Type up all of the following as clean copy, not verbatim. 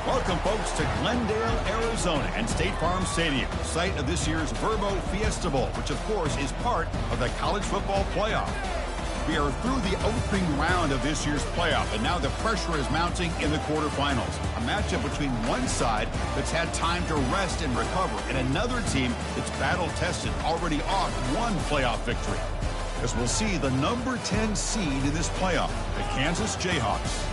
Welcome, folks, to Glendale, Arizona, and State Farm Stadium, site of this year's Verbo Fiesta Bowl, which, of course, is part of the college football playoff. We are through the opening round of this year's playoff, and now the pressure is mounting in the quarterfinals. A matchup between one side that's had time to rest and recover, and another team that's battle-tested, already off one playoff victory. As we'll see the number 10 seed in this playoff, the Kansas Jayhawks,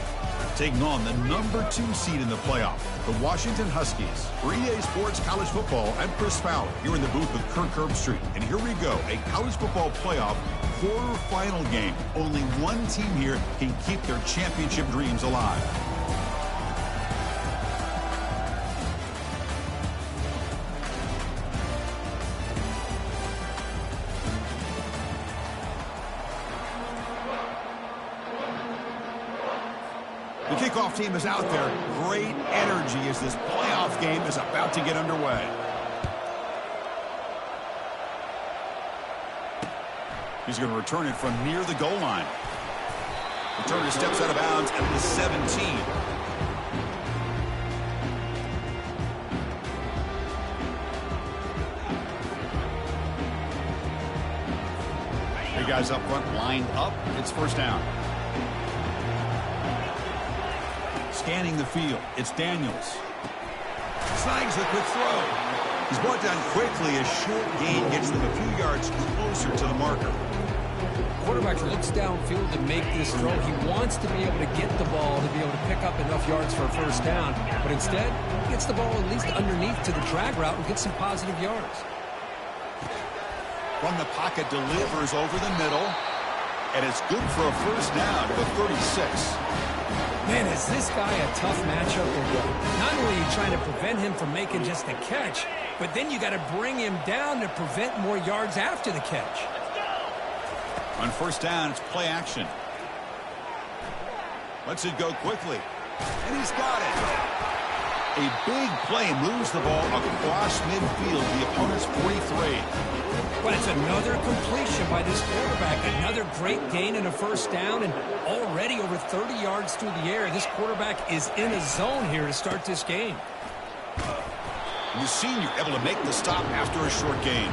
taking on the number 2 seed in the playoff, the Washington Huskies. For EA Sports College Football, I'm Chris Fowler, here in the booth with Kirk Herbstreit. And here we go, a college football playoff quarterfinal game. Only one team here can keep their championship dreams alive. The kickoff team is out there. Great energy as this playoff game is about to get underway. He's going to return it from near the goal line. Returner steps out of bounds at the 17. The guys up front lined up. It's first down. Scanning the field, it's Daniels. Snags the quick throw. He's brought down quickly. A short gain gets them a few yards closer to the marker. Quarterback looks downfield to make this throw. He wants to be able to get the ball to be able to pick up enough yards for a first down. But instead, he gets the ball at least underneath to the drag route and gets some positive yards. From the pocket, delivers over the middle. And it's good for a first down to the 36. Man, is this guy a tough matchup or what? Not only are you trying to prevent him from making just a catch, but then you got to bring him down to prevent more yards after the catch. On first down, it's play action. Lets it go quickly. And he's got it. A big play moves the ball across midfield, the opponent's 43. But it's another completion by this quarterback. Another great gain and a first down, and already over 30 yards through the air. This quarterback is in a zone here to start this game. And the senior able to make the stop after a short gain.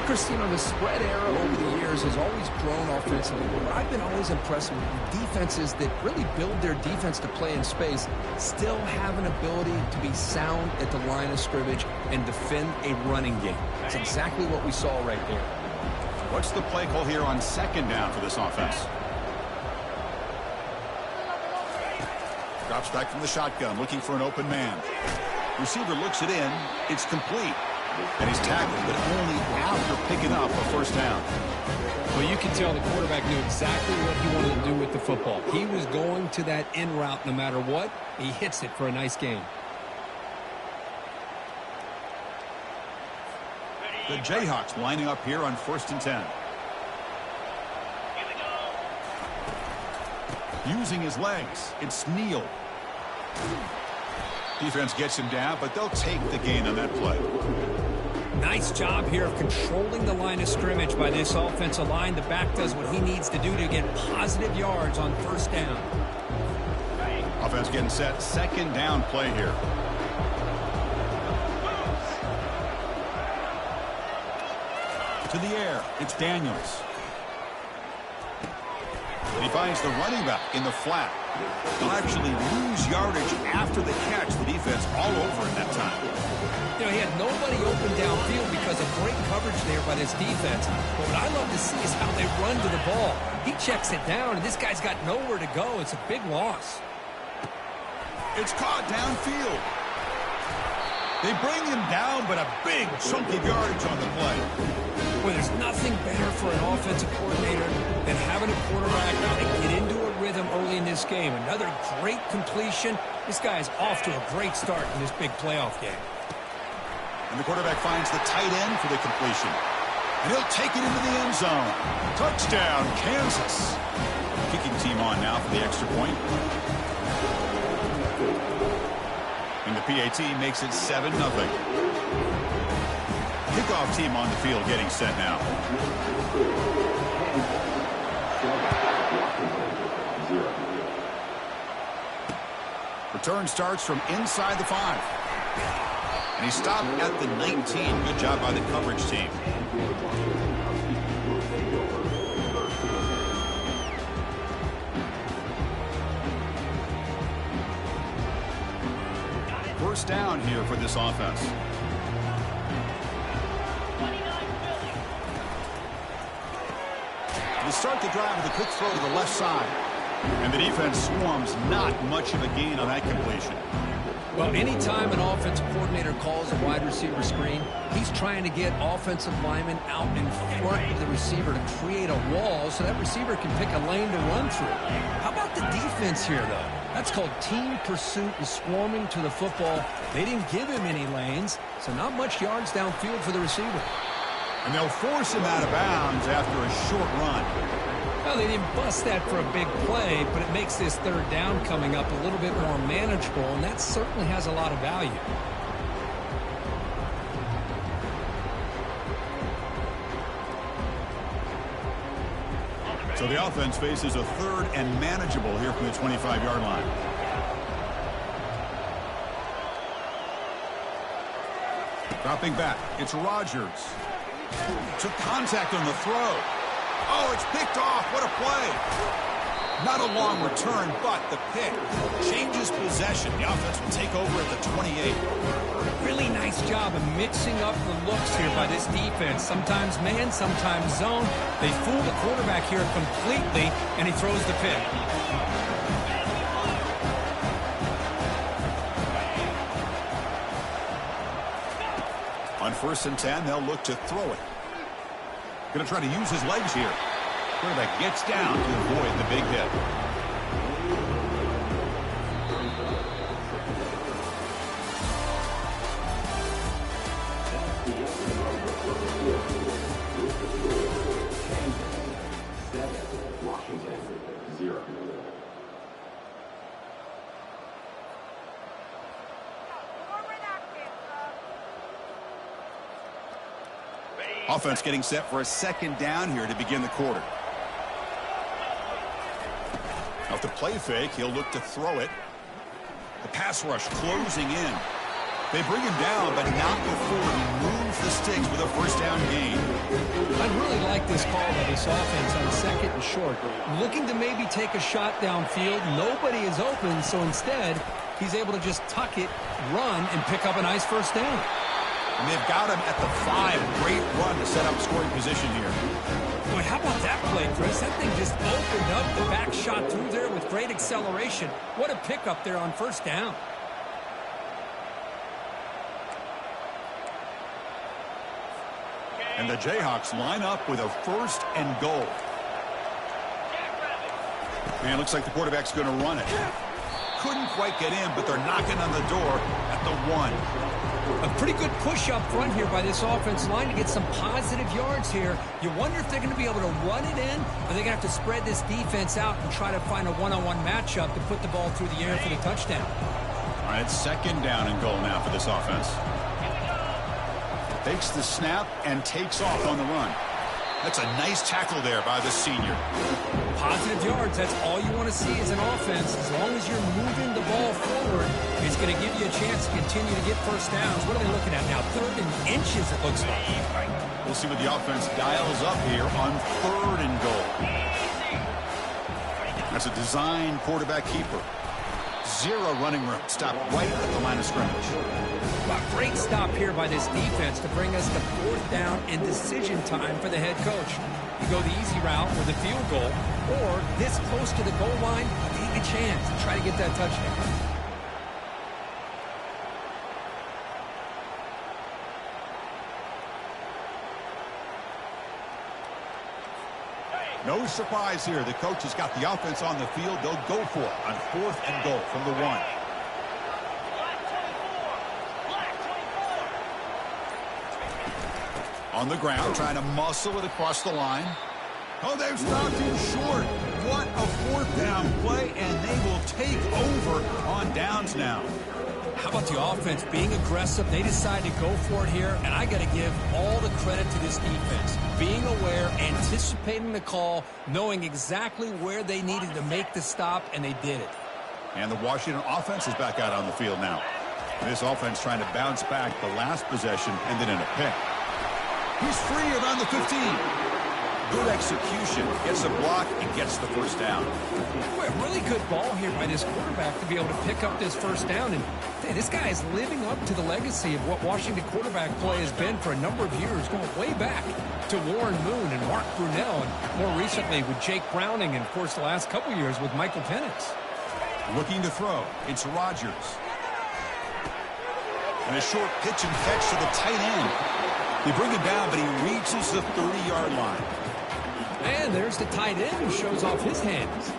Christine, the spread era over the years has always grown offensively, but I've been always impressed with defenses that really build their defense to play in space, still have an ability to be sound at the line of scrimmage and defend a running game. That's exactly what we saw right there. What's the play call here on second down for this offense? Drops back from the shotgun, looking for an open man. Receiver looks it in. It's complete. And he's tackled, but only after picking up a first down. Well, you can tell the quarterback knew exactly what he wanted to do with the football. He was going to that in route no matter what. He hits it for a nice gain. The Jayhawks lining up here on 1st and 10. Using his legs, it's Neal. Defense gets him down, but they'll take the gain on that play. Nice job here of controlling the line of scrimmage by this offensive line. The back does what he needs to do to get positive yards on first down. Offense getting set. Second down play here. To the air. It's Daniels. And he finds the running back in the flat. They'll actually lose yardage after the catch. The defense all over in that time. You know, he had nobody open downfield because of great coverage there by this defense. But what I love to see is how they run to the ball. He checks it down, and this guy's got nowhere to go. It's a big loss. It's caught downfield. They bring him down, but a big chunk of yardage on the play. Well, there's nothing better for an offensive coordinator than having a quarterback to get into a rhythm early in this game. Another great completion. This guy is off to a great start in this big playoff game. And the quarterback finds the tight end for the completion. And he'll take it into the end zone. Touchdown, Kansas. Kicking team on now for the extra point. And the PAT makes it 7-0. Kickoff team on the field getting set now. Return starts from inside the 5. And he stopped at the 19. Good job by the coverage team. First down here for this offense. To start the drive with a quick throw to the left side. And the defense swarms. Not much of a gain on that completion. Well, anytime an offensive coordinator calls a wide receiver screen, he's trying to get offensive linemen out in front of the receiver to create a wall so that receiver can pick a lane to run through. How about the defense here, though? That's called team pursuit and swarming to the football. They didn't give him any lanes, so not much yards downfield for the receiver. And they'll force him out of bounds after a short run. Well, they didn't bust that for a big play, but it makes this third down coming up a little bit more manageable, and that certainly has a lot of value. So the offense faces a third and manageable here from the 25-yard line. Dropping back, it's Rodgers. Took contact on the throw. Oh, it's picked off. What a play. Not a long return, but the pick changes possession. The offense will take over at the 28. Really nice job of mixing up the looks here by this defense. Sometimes man, sometimes zone. They fool the quarterback here completely, and he throws the pick. On 1st and 10, they'll look to throw it. Going to try to use his legs here. Quarterback gets down to avoid the big hit. Offense getting set for a second down here to begin the quarter. Off the play fake, he'll look to throw it. The pass rush closing in. They bring him down, but not before he moves the sticks with a first down gain. I really like this call by this offense on 2nd and short. Looking to maybe take a shot downfield. Nobody is open, so instead, he's able to just tuck it, run, and pick up a nice first down. And they've got him at the 5. Great run to set up scoring position here. Boy, how about that play, Chris? That thing just opened up. The back shot through there with great acceleration. What a pickup there on first down. And the Jayhawks line up with a 1st and goal. And it looks like the quarterback's going to run it. Couldn't quite get in, but they're knocking on the door at the 1. A pretty good push up front here by this offense line to get some positive yards here. You wonder if they're going to be able to run it in, or they're going to have to spread this defense out and try to find a one-on-one matchup to put the ball through the air for the touchdown. All right, 2nd down and goal now for this offense. Takes the snap and takes off on the run. That's a nice tackle there by the senior. Positive yards, that's all you want to see as an offense. As long as you're moving the ball forward, it's going to give you a chance to continue to get first downs. What are they looking at now? 3rd and inches, it looks like. We'll see what the offense dials up here on 3rd and goal. That's a design quarterback keeper. Zero running room. Stop right at the line of scrimmage. Well, great stop here by this defense to bring us to 4th down and decision time for the head coach. You go the easy route with a field goal, or this close to the goal line, take a chance and try to get that touchdown. No surprise here. The coach has got the offense on the field. They'll go for it on 4th and goal from the 1. On the ground, trying to muscle it across the line. Oh, they've stopped him short. What a 4th down play, and they will take over on downs now. How about the offense being aggressive? They decide to go for it here, and I got to give all the credit to this defense. Being aware, anticipating the call, knowing exactly where they needed to make the stop, and they did it. And the Washington offense is back out on the field now. This offense trying to bounce back the last possession, ended in a pick. He's free around the 15. Good execution. Gets a block and gets the first down. Boy, a really good ball here by this quarterback to be able to pick up this first down. And hey, this guy is living up to the legacy of what Washington quarterback play has been for a number of years, going way back to Warren Moon and Mark Brunell, and more recently with Jake Browning, and, of course, the last couple years with Michael Penix. Looking to throw. It's Rodgers. And a short pitch and catch to the tight end. They bring him down, but he reaches the 30-yard line. And there's the tight end who shows off his hands.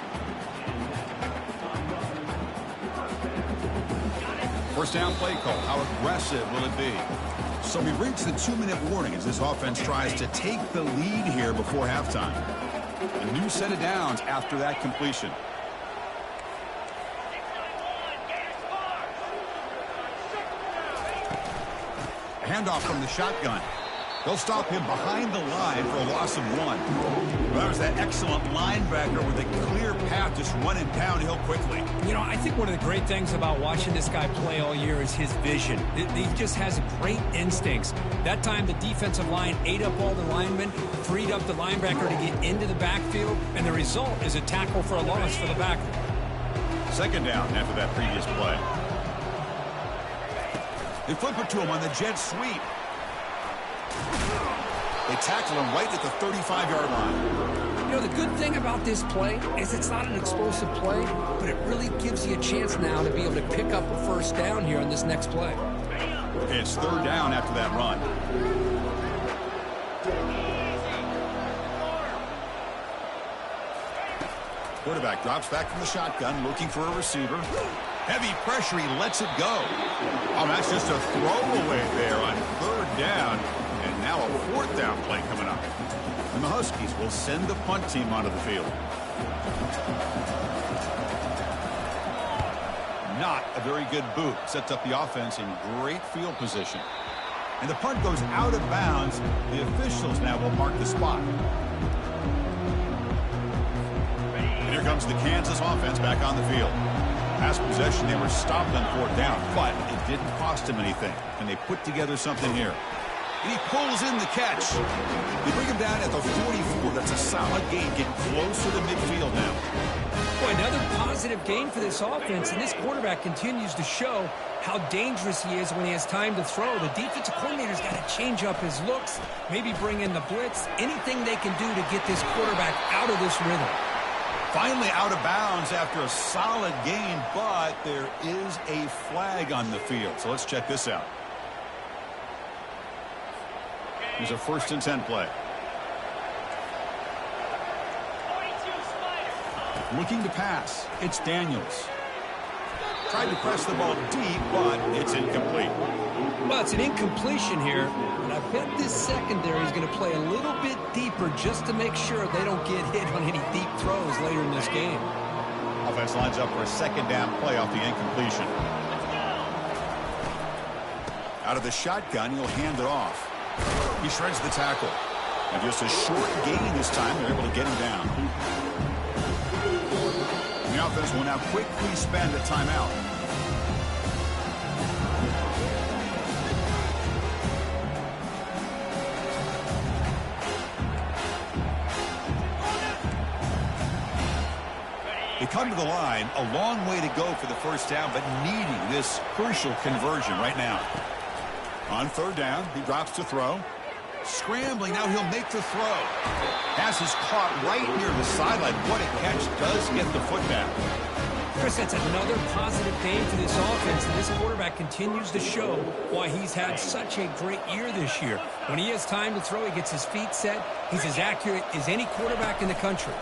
First down play call. How aggressive will it be? So we reach the 2-minute warning as this offense tries to take the lead here before halftime. A new set of downs after that completion. A handoff from the shotgun. They'll stop him behind the line for a loss of 1. Well, that was that excellent linebacker with a clear path just running downhill quickly. You know, I think one of the great things about watching this guy play all year is his vision. He just has great instincts. That time the defensive line ate up all the linemen, freed up the linebacker to get into the backfield, and the result is a tackle for a loss for the backer. Second down after that previous play. They flip it to him on the jet sweep. They tackle him right at the 35-yard line. You know, the good thing about this play is it's not an explosive play, but it really gives you a chance now to be able to pick up a first down here on this next play. It's 3rd down after that run. Quarterback drops back from the shotgun, looking for a receiver. Heavy pressure, he lets it go. Oh, that's just a throwaway there on 3rd down. And now a 4th down play coming up. And the Huskies will send the punt team onto the field. Not a very good boot. Sets up the offense in great field position. And the punt goes out of bounds. The officials now will mark the spot. And here comes the Kansas offense back on the field. Last possession, they were stopped on 4th down, but it didn't cost him anything. And they put together something here. And he pulls in the catch. They bring him down at the 44. That's a solid gain. Getting closer to midfield now. Boy, another positive gain for this offense, and this quarterback continues to show how dangerous he is when he has time to throw. The defensive coordinator's got to change up his looks, maybe bring in the blitz, anything they can do to get this quarterback out of this rhythm. Finally out of bounds after a solid gain, but there is a flag on the field. So let's check this out. Here's a 1st and 10 play. Looking to pass. It's Daniels. Tried to press the ball deep, but it's incomplete. Well, it's an incompletion here, but I bet this secondary is going to play a little bit deeper just to make sure they don't get hit on any deep throws later in this game. Offense lines up for a 2nd down play off the incompletion. Out of the shotgun, he'll hand it off. He shreds the tackle. And just a short gain this time, they're able to get him down. And the offense will now quickly spend a timeout. They come to the line, a long way to go for the first down, but needing this crucial conversion right now. On third down, he drops to throw. Scrambling, now he'll make the throw. Pass is caught right near the sideline. What a catch, does get the foot back. Chris, that's another positive game for this offense, and this quarterback continues to show why he's had such a great year this year. When he has time to throw, he gets his feet set. He's as accurate as any quarterback in the country.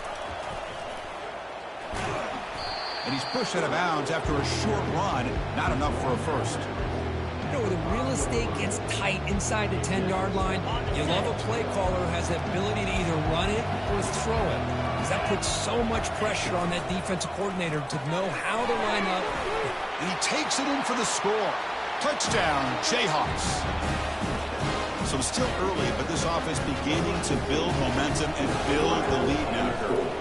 And he's pushed out of bounds after a short run. Not enough for a first. You know, when the real estate gets tight inside the 10-yard line, you love a play caller who has the ability to either run it or throw it. Because that puts so much pressure on that defensive coordinator to know how to line up. And he takes it in for the score. Touchdown, Jayhawks. So still early, but this offense beginning to build momentum and build the lead now.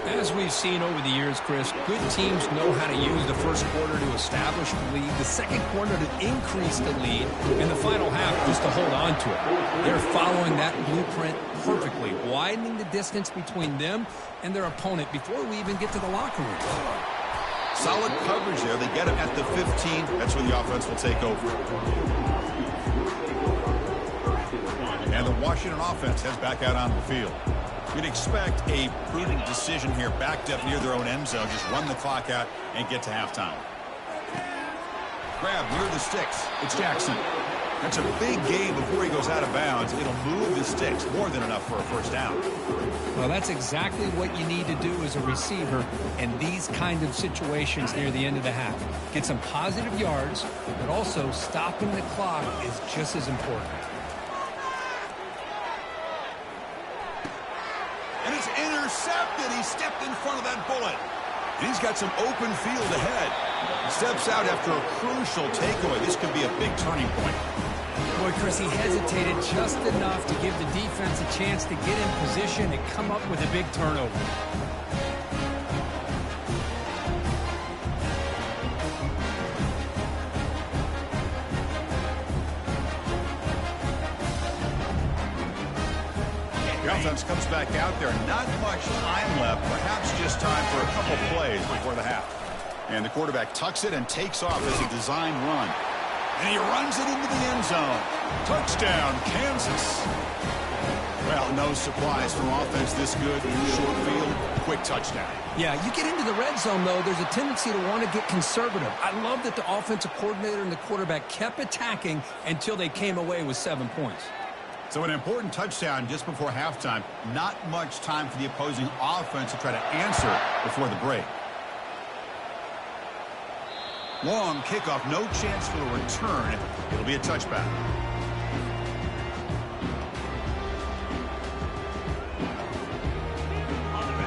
As we've seen over the years, Chris, good teams know how to use the first quarter to establish the lead, the second quarter to increase the lead, and the final half just to hold on to it. They're following that blueprint perfectly, widening the distance between them and their opponent before we even get to the locker room. Solid coverage there. They get him at the 15. That's where the offense will take over. And the Washington offense heads back out on the field. You'd expect a prudent decision here, backed up near their own end zone. Just run the clock out and get to halftime. Grab near the sticks. It's Jackson. That's a big gain before he goes out of bounds. It'll move the sticks, more than enough for a first down. Well, that's exactly what you need to do as a receiver in these kind of situations near the end of the half. Get some positive yards, but also stopping the clock is just as important. And it's intercepted. He stepped in front of that bullet. And he's got some open field ahead. Steps out after a crucial takeaway. This could be a big turning point. Boy, Chris, he hesitated just enough to give the defense a chance to get in position and come up with a big turnover. The offense comes back out there. Not much time left. Perhaps just time for a couple plays before the half. And the quarterback tucks it and takes off as a design run. And he runs it into the end zone. Touchdown, Kansas. Well, no surprise from offense this good. Short field, quick touchdown. Yeah, you get into the red zone, though, there's a tendency to want to get conservative. I love that the offensive coordinator and the quarterback kept attacking until they came away with 7 points. So an important touchdown just before halftime. Not much time for the opposing offense to try to answer before the break. Long kickoff, no chance for a return. It'll be a touchback.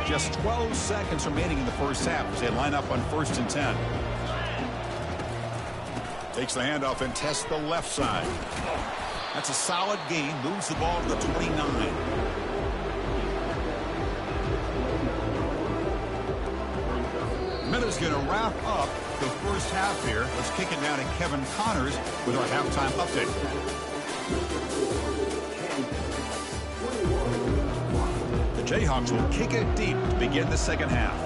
Just 12 seconds remaining in the first half as they line up on 1st and 10. Takes the handoff and tests the left side. That's a solid gain. Moves the ball to the 29. Minutes going to wrap up the first half here. Let's kick it down to Kevin Connors with our halftime update. The Jayhawks will kick it deep to begin the second half.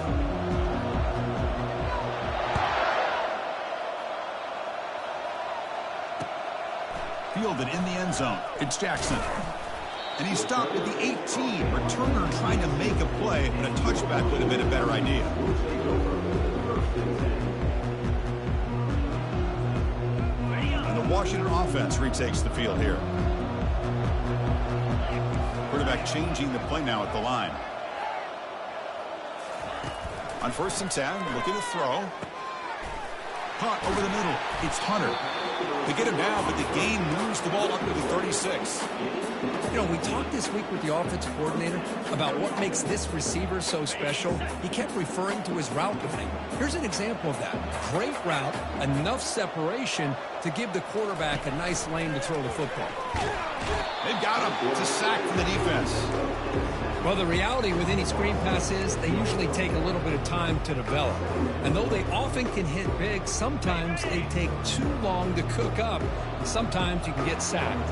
Fielded in the end zone. It's Jackson. And he stopped at the 18. Returner trying to make a play, but a touchback would have been a better idea. And the Washington offense retakes the field here. Quarterback changing the play now at the line. On 1st and 10, looking to throw. Caught over the middle. It's Hunter. They get him down, but the gain moves the ball up to the 36. You know, we talked this week with the offensive coordinator about what makes this receiver so special. He kept referring to his route running. Here's an example of that. Great route, enough separation to give the quarterback a nice lane to throw the football. They've got him. It's a sack from the defense. Well, the reality with any screen pass is they usually take a little bit of time to develop. And though they often can hit big, sometimes they take too long to cook up. And sometimes you can get sacked.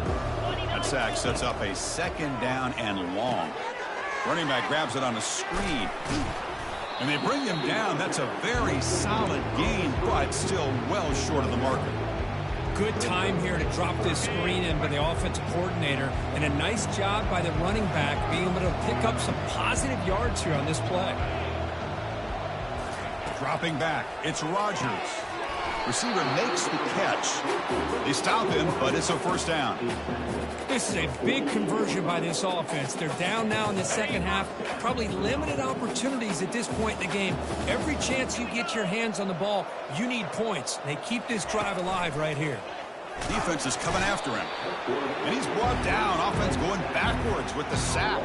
That sack sets up a 2nd down and long. Running back grabs it on a screen. And they bring him down. That's a very solid gain, but still well short of the marker. Good time here to drop this screen in by the offensive coordinator, and a nice job by the running back being able to pick up some positive yards here on this play. Dropping back, it's Rodgers. Receiver makes the catch. They stop him, but it's a first down. This is a big conversion by this offense. They're down now in the second half. Probably limited opportunities at this point in the game. Every chance you get your hands on the ball, you need points. They keep this drive alive right here. Defense is coming after him. And he's brought down. Offense going backwards with the sack.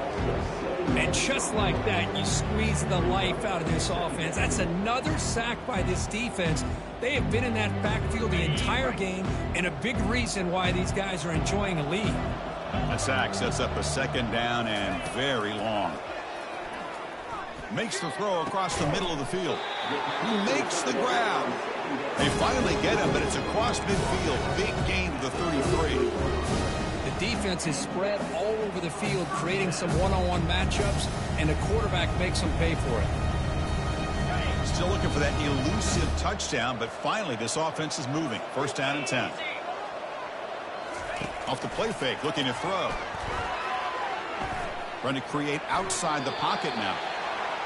And just like that, you squeeze the life out of this offense. That's another sack by this defense. They have been in that backfield the entire game, and a big reason why these guys are enjoying a lead. That sack sets up a second down and very long. Makes the throw across the middle of the field. He makes the grab. They finally get him, but it's across midfield. Big gain to the 33. The defense is spread all over the field, creating some one-on-one matchups, and the quarterback makes them pay for it. Still looking for that elusive touchdown, but finally this offense is moving. First down and 10. Off the play fake, looking to throw. Trying to create outside the pocket now.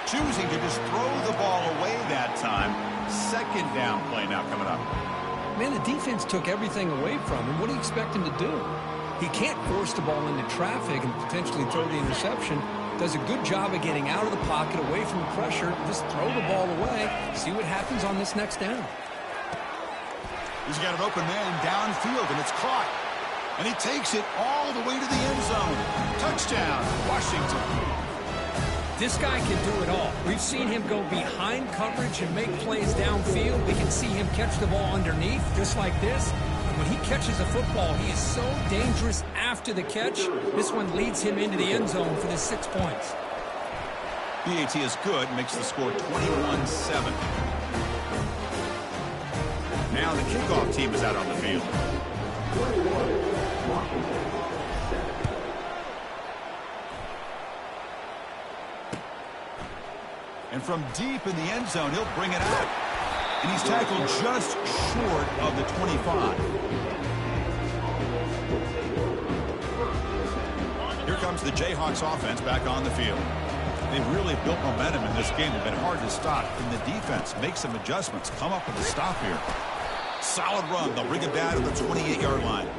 Choosing to just throw the ball away that time. Second down play now coming up. Man, the defense took everything away from him. What do you expect him to do? He can't force the ball into traffic and potentially throw the interception. Does a good job of getting out of the pocket, away from the pressure. Just throw the ball away. See what happens on this next down. He's got an open man downfield, and it's caught. And he takes it all the way to the end zone. Touchdown, Washington. This guy can do it all. We've seen him go behind coverage and make plays downfield. We can see him catch the ball underneath, just like this. And when he catches a football, he is so dangerous after the catch. This one leads him into the end zone for the 6 points. PAT is good, makes the score 21-7. Now the kickoff team is out on the field. And from deep in the end zone, he'll bring it out. And he's tackled just short of the 25. Here comes the Jayhawks offense back on the field. They've really built momentum in this game. They've been hard to stop. And the defense makes some adjustments. Come up with a stop here. Solid run. They'll bring it down to the 28-yard line.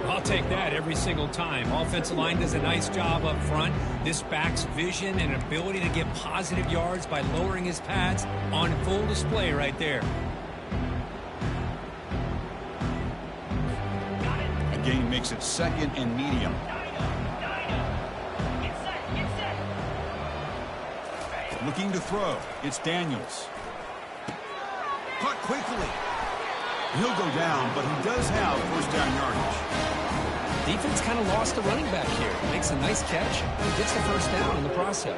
I'll take that every single time. Offensive line does a nice job up front. This back's vision and ability to get positive yards by lowering his pads on full display right there. The gain makes it second and medium. Looking to throw. It's Daniels. Caught quickly. He'll go down, but he does have first down yardage. Defense kind of lost the running back here. Makes a nice catch and gets the first down in the process.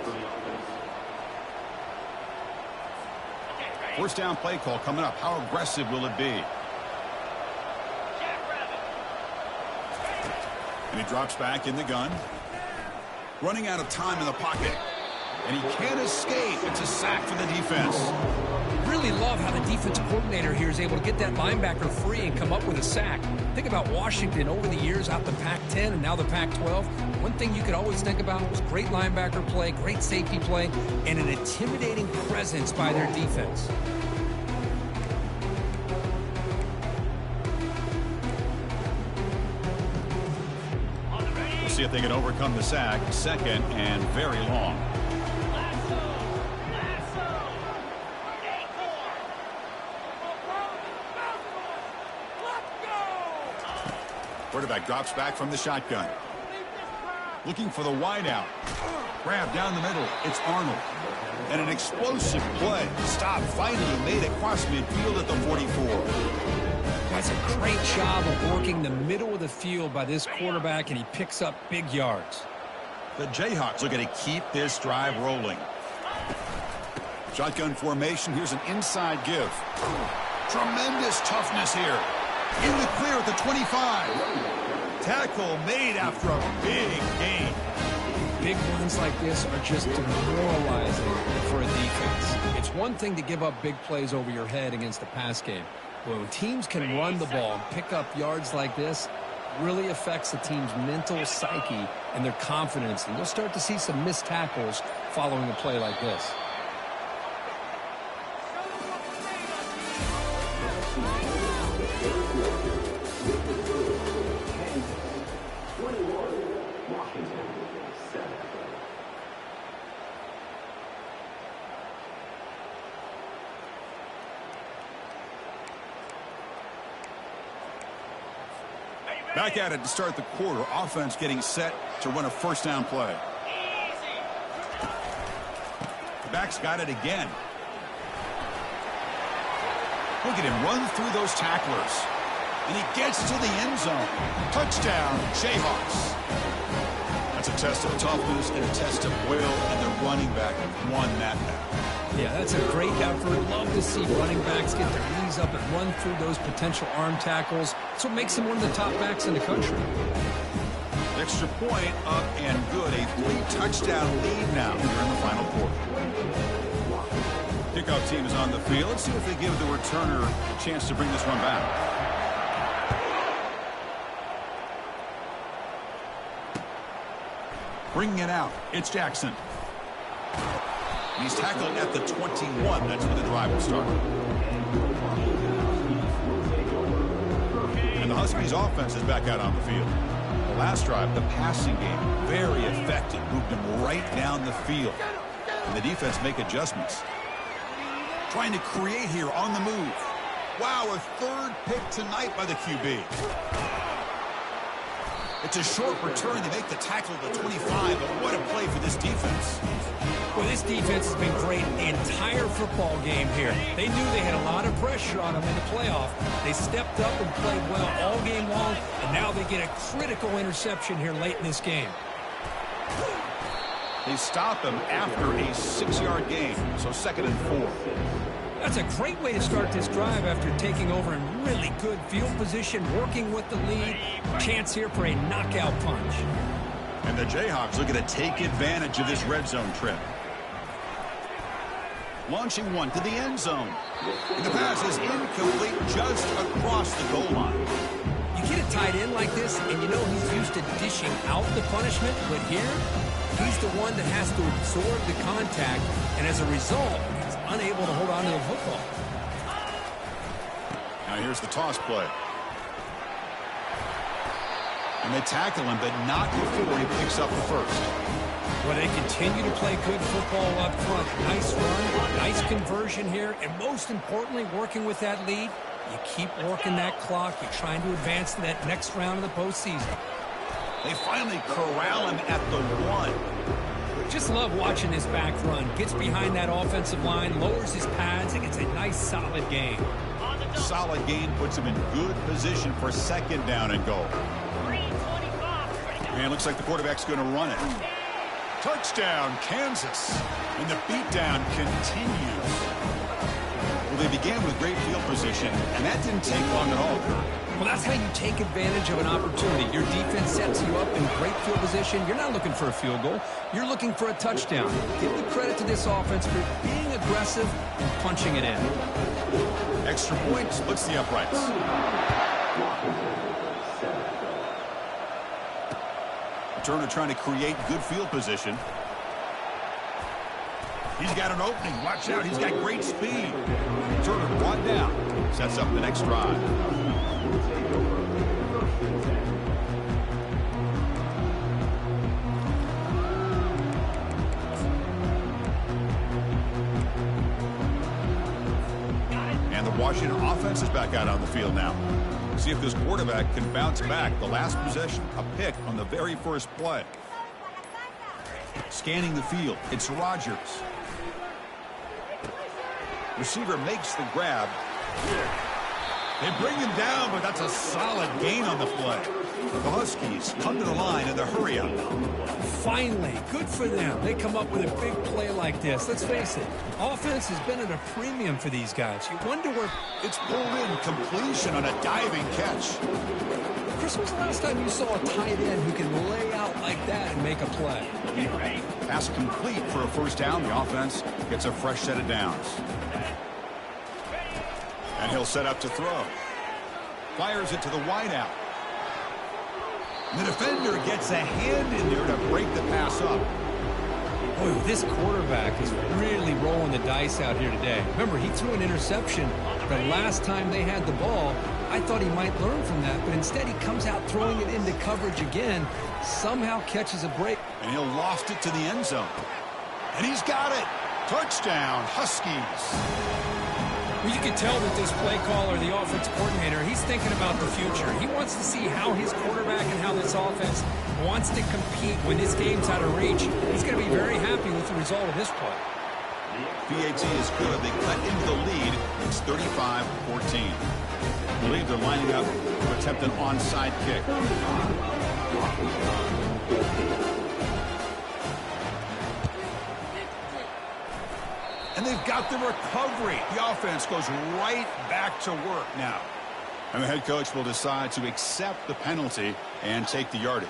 First down play call coming up. How aggressive will it be? And he drops back in the gun. Running out of time in the pocket. And he can't escape. It's a sack for the defense. Really love how the defense coordinator here is able to get that linebacker free and come up with a sack. Think about Washington over the years out the Pac-10 and now the Pac-12. One thing you could always think about was great linebacker play, great safety play, and an intimidating presence by their defense. We'll see if they can overcome the sack. Second and very long. Quarterback drops back from the shotgun. Looking for the wideout. Grab down the middle. It's Arnold. And an explosive play. Stop finally made it across midfield at the 44. That's a great job of working the middle of the field by this quarterback, and he picks up big yards. The Jayhawks looking to keep this drive rolling. Shotgun formation. Here's an inside give. Tremendous toughness here. In the clear at the 25. Tackle made after a big gain. Big runs like this are just demoralizing for a defense. It's one thing to give up big plays over your head against the pass game. But when teams can run the ball and pick up yards like this, it really affects the team's mental psyche and their confidence. And you'll start to see some missed tackles following a play like this. Back at it to start the quarter. Offense getting set to run a first down play. The back's got it again. Look at him run through those tacklers. And he gets to the end zone. Touchdown, Jayhawks. That's a test of toughness and a test of will, and the running back won that battle. Yeah, that's a great effort. Love to see running backs get their knees up and run through those potential arm tackles. That's what makes him one of the top backs in the country. Extra point up and good. A 3-touchdown lead now here in the final quarter. Kickoff team is on the field. Let's see if they give the returner a chance to bring this one back. Bringing it out. It's Jackson. He's tackled at the 21. That's where the drive will start. And the Huskies offense is back out on the field. The last drive, the passing game, very effective. Moved him right down the field. And the defense make adjustments. Trying to create here on the move. Wow, a third pick tonight by the QB. It's a short return. They make the tackle at the 25, but what a play for this defense. Well, this defense has been great the entire football game here. They knew they had a lot of pressure on them in the playoff. They stepped up and played well all game long, and now they get a critical interception here late in this game. They stop him after a 6-yard gain, so 2nd and 4. That's a great way to start this drive after taking over in really good field position, working with the lead. Chance here for a knockout punch. And the Jayhawks looking to take advantage of this red zone trip. Launching one to the end zone. And the pass is incomplete just across the goal line. You get a tight end like this, and you know he's used to dishing out the punishment, but here, he's the one that has to absorb the contact, and as a result, he's unable to hold on to the football. Now here's the toss play. And they tackle him, but not before he picks up the first. Well, they continue to play good football up front. Nice run, nice conversion here, and most importantly, working with that lead, you keep working that clock. You're trying to advance to that next round of the postseason. They finally corral him at the 1. Just love watching this back run. Gets behind that offensive line, lowers his pads, and gets a nice solid gain. Solid gain puts him in good position for 2nd down and goal. And looks like the quarterback's going to run it. Touchdown, Kansas. And the beatdown continues. Well, they began with great field position, and that didn't take long at all, Kurt. Well, that's how you take advantage of an opportunity. Your defense sets you up in great field position. You're not looking for a field goal. You're looking for a touchdown. Give the credit to this offense for being aggressive and punching it in. Extra point splits the uprights. Turner trying to create good field position. He's got an opening. Watch out. He's got great speed. Turner brought down. Sets up the next drive. And the Washington offense is back out on the field now. See if this quarterback can bounce back. The last possession, a pick on the very first play. Scanning the field, it's Rodgers. Receiver makes the grab. They bring him down, but that's a solid gain on the play. The Huskies come to the line in the hurry up. Finally, good for them. They come up with a big play like this. Let's face it, offense has been at a premium for these guys. You wonder where... It's pulled in, completion on a diving catch. Chris, when was the last time you saw a tight end who can lay out like that and make a play? Pass complete for a first down. The offense gets a fresh set of downs. And he'll set up to throw. Fires it to the wideout. The defender gets a hand in there to break the pass up. Boy, this quarterback is really rolling the dice out here today. Remember, he threw an interception the last time they had the ball. I thought he might learn from that, but instead he comes out throwing it into coverage again, somehow catches a break. And he'll loft it to the end zone. And he's got it. Touchdown, Huskies. Well, you can tell that this play caller, the offense coordinator, he's thinking about the future. He wants to see how his quarterback and how this offense wants to compete when this game's out of reach. He's going to be very happy with the result of this play. PAT is good. They cut into the lead. It's 35-14. I believe they're lining up to attempt an onside kick. And they've got the recovery. The offense goes right back to work now. And the head coach will decide to accept the penalty and take the yardage.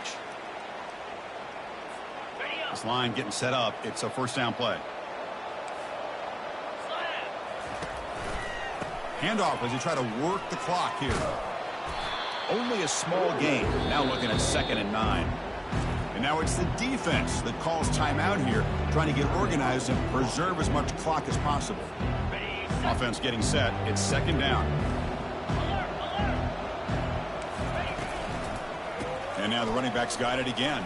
This line getting set up. It's a first down play. Handoff as you try to work the clock here. Only a small gain. Now looking at 2nd and 9. And now it's the defense that calls timeout here, trying to get organized and preserve as much clock as possible. Offense getting set. It's 2nd down. And now the running back's got it again.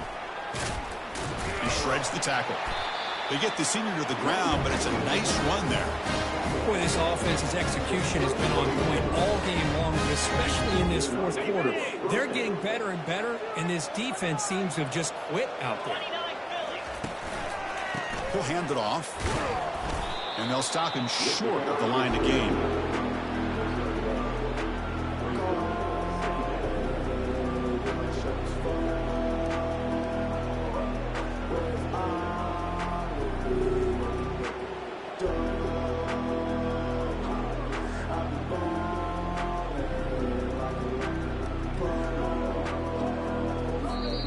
He shreds the tackle. They get the senior to the ground, but it's a nice run there. Boy, this offense's execution has been on point all game long, but especially in this fourth quarter. They're getting better and better, and this defense seems to have just quit out there. He'll hand it off, and they'll stop him short of the line to gain.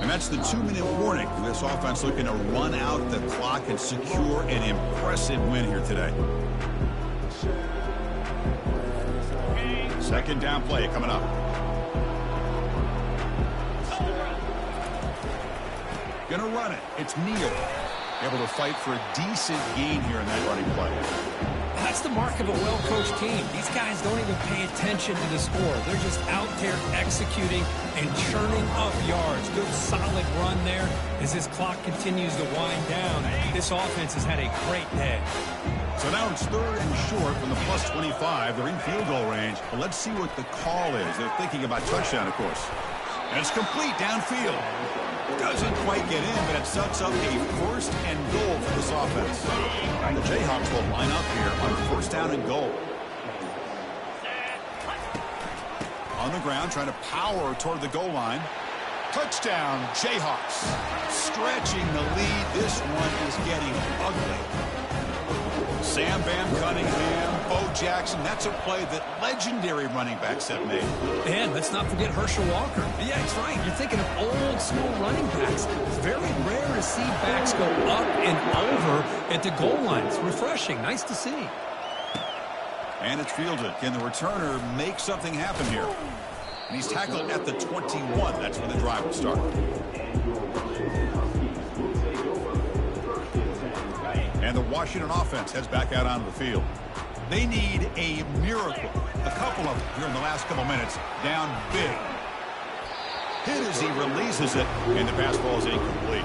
That's the 2-minute warning. This offense looking to run out the clock and secure an impressive win here today. 2nd down play coming up. Gonna run it. It's Neal. Able to fight for a decent gain here in that running play. That's the mark of a well-coached team. These guys don't even pay attention to the score. They're just out there executing and churning up yards. Good, solid run there as this clock continues to wind down. This offense has had a great day. So now it's 3rd and short from the plus 25. They're in field goal range. But let's see what the call is. They're thinking about touchdown, of course. And it's complete downfield. Doesn't quite get in, but it sets up a 1st and goal for this offense. And the Jayhawks will line up here on 1st down and goal. On the ground, trying to power toward the goal line. Touchdown, Jayhawks. Stretching the lead. This one is getting ugly. Sam Bam Cunningham, Bo Jackson. That's a play that legendary running backs have made. And let's not forget Herschel Walker. Yeah, it's right. You're thinking of old school running backs. It's very rare to see backs go up and over at the goal line. It's refreshing. Nice to see. And it's fielded. Can the returner make something happen here? And he's tackled at the 21. That's where the drive will start. And the Washington offense heads back out onto the field. They need a miracle. A couple of them here in the last couple minutes. Down big. Hit as he releases it, and the pass ball is incomplete.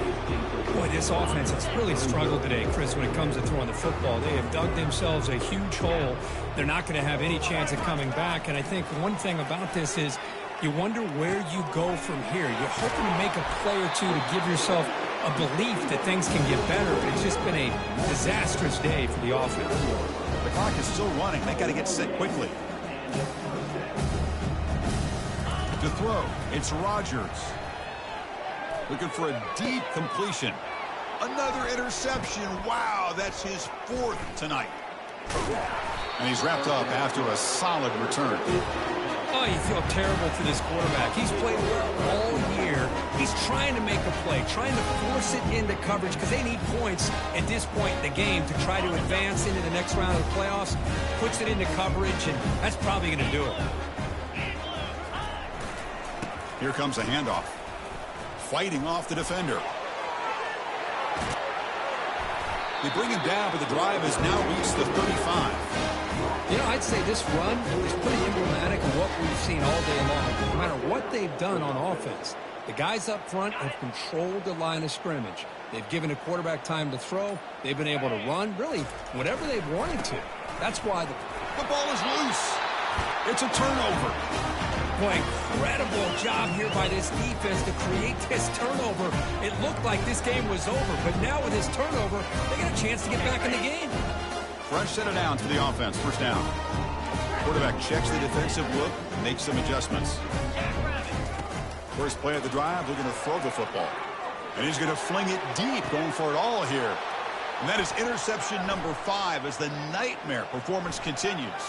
Boy, this offense has really struggled today, Chris, when it comes to throwing the football. They have dug themselves a huge hole. They're not going to have any chance of coming back. And I think one thing about this is you wonder where you go from here. You're hoping to make a play or two to give yourself a belief that things can get better, but it's just been a disastrous day for the offense. The clock is still running. They got to get set quickly. To throw, it's Rodgers. Looking for a deep completion. Another interception. Wow, that's his 4th tonight. And he's wrapped up after a solid return. Oh, you feel terrible for this quarterback. He's played well all year. He's trying to make a play, trying to force it into coverage because they need points at this point in the game to try to advance into the next round of the playoffs. Puts it into coverage, and that's probably going to do it. Here comes a handoff. Fighting off the defender. They bring him down, but the drive has now reached the 35. You know, I'd say this run is pretty emblematic of what we've seen all day long. No matter what they've done on offense, the guys up front have controlled the line of scrimmage. They've given a quarterback time to throw. They've been able to run, really, whatever they've wanted to. That's why the ball is loose. It's a turnover. Boy, incredible job here by this defense to create this turnover. It looked like this game was over, but now with this turnover, they got a chance to get back in the game. Fresh set of downs for the offense. First down. Quarterback checks the defensive look and makes some adjustments. First play of the drive, they're going to throw the football. And he's going to fling it deep, going for it all here. And that is interception number 5 as the nightmare performance continues.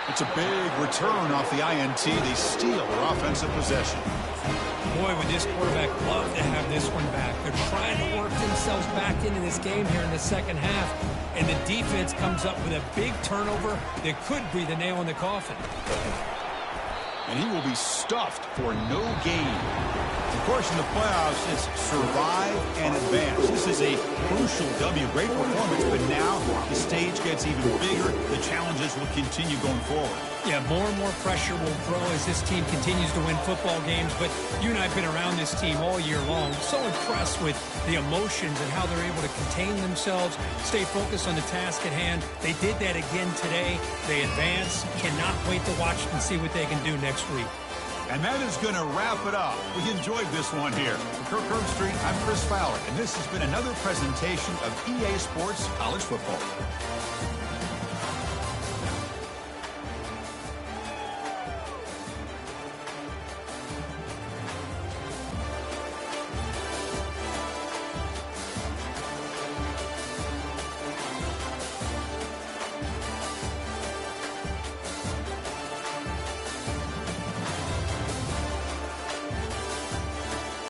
It's a big return off the INT. They steal their offensive possession. Boy, would this quarterback love to have this one back. They're trying to work themselves back into this game here in the second half. And the defense comes up with a big turnover that could be the nail in the coffin. And he will be stuffed for no gain. Of course, in the playoffs, it's survive and advance. This is a crucial W. Great performance, but now the stage gets even bigger. The challenges will continue going forward. Yeah, more and more pressure will grow as this team continues to win football games. But you and I have been around this team all year long. So impressed with the emotions and how they're able to contain themselves, stay focused on the task at hand. They did that again today. They advance. Cannot wait to watch and see what they can do next week. And that is going to wrap it up. We enjoyed this one here. From Kirk Herbstreit, I'm Chris Fowler, and this has been another presentation of EA Sports College Football.